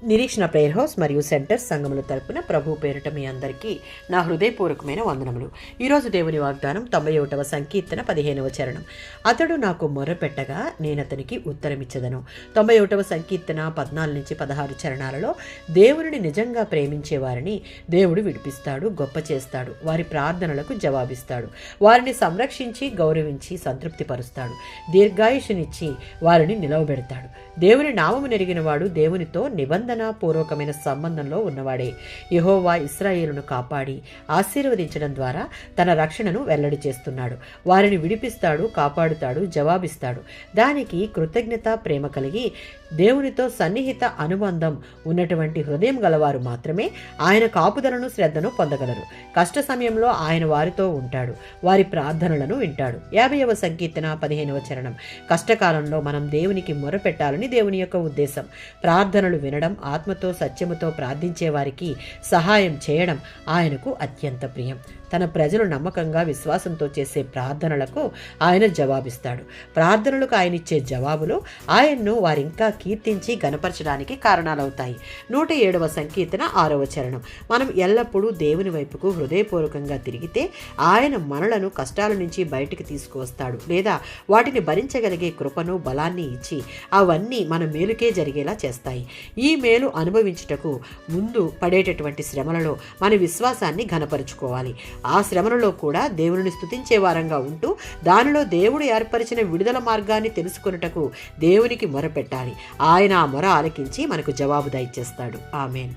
నిరీక్షణ prayer house మరియు centre సంఘముల తరపున ప్రభు పేరిట మీ అందరికీ నా హృదయపూర్వకమైన వందనములు. ఈరోజు దేవుని వాగ్దానం 91వ సంకీర్తన 15వ చరణం. అతడు నాకు మొర్రపెట్టగా నేనతనికి ఉత్తరమిచ్చదను. 91వ సంకీర్తన 14 నుంచి 16 చరణాలలో దేవుని నిజంగా ప్రేమించే వారిని దేవుడు విడిపిస్తాడు, గొప్ప చేస్తాడు. వారి ప్రార్థనలకు జవాబిస్తాడు. వారిని సంరక్షించి గౌరవించి సంతృప్తిపరుస్తాడు. దీర్ఘాయుషునిచ్చి వారిని నిలవబెడతాడు. దేవుని నామము నెరిగిన వాడు దేవునితో నిబంధన పూర్వకమైన సంబంధంలో ఉన్నవాడే. యెహోవా ఇశ్రాయేలును కాపాడి ఆశీర్వదించడం ద్వారా తన రక్షణను వెల్లడి చేస్తున్నాడు. వారిని విడిపిస్తాడు, కాపాడుతాడు, జవాబిస్తాడు. దానికి కృతజ్ఞత ప్రేమ కలిగి దేవునితో సన్నిహిత అనుబంధం ఉన్నటువంటి హృదయం గలవారు మాత్రమే ఆయన కాపుదలను శ్రద్ధను పొందగలరు. కష్ట సమయంలో ఆయన వారితో ఉంటాడు, వారి ప్రార్థనలను వింటాడు. 50వ సంకీర్తన 15వ చరణం. కష్టకాలంలో మనం దేవునికి మొరపెట్టాలని దేవుని యొక్క ఉద్దేశం. ప్రార్థనలు వినడం, ఆత్మతో సత్యముతో ప్రార్థించే వారికి సహాయం చేయడం ఆయనకు అత్యంత ప్రియం. తన ప్రజలు నమ్మకంగా విశ్వాసంతో చేసే ప్రార్థనలకు ఆయన జవాబిస్తాడు. ప్రార్థనలకు ఆయన ఇచ్చే జవాబులు ఆయన్ను వారింకా కీర్తించి గణపరచడానికి కారణాలవుతాయి. 107వ సంకీర్తన 6వ చరణం. మనం ఎల్లప్పుడూ దేవుని వైపుకు హృదయపూర్వకంగా తిరిగితే ఆయన మనలను కష్టాల నుంచి బయటికి తీసుకువస్తాడు, లేదా వాటిని భరించగలిగే కృపను బలాన్ని ఇచ్చి అవన్నీ మన మేలుకే జరిగేలా చేస్తాయి. ఈ మేలు అనుభవించుటకు ముందు పడేటటువంటి శ్రమలలో మన విశ్వాసాన్ని ఘనపరుచుకోవాలి. ఆ శ్రమలలో కూడా దేవుని స్తుతించే వారంగా ఉంటూ దానిలో దేవుడు ఏర్పరిచిన విడుదల మార్గాన్ని తెలుసుకొనుటకు దేవునికి మొరపెట్టాలి. ఆయన ఆ మొర ఆలకించి మనకు జవాబు దయచేస్తాడు. ఆమేన్.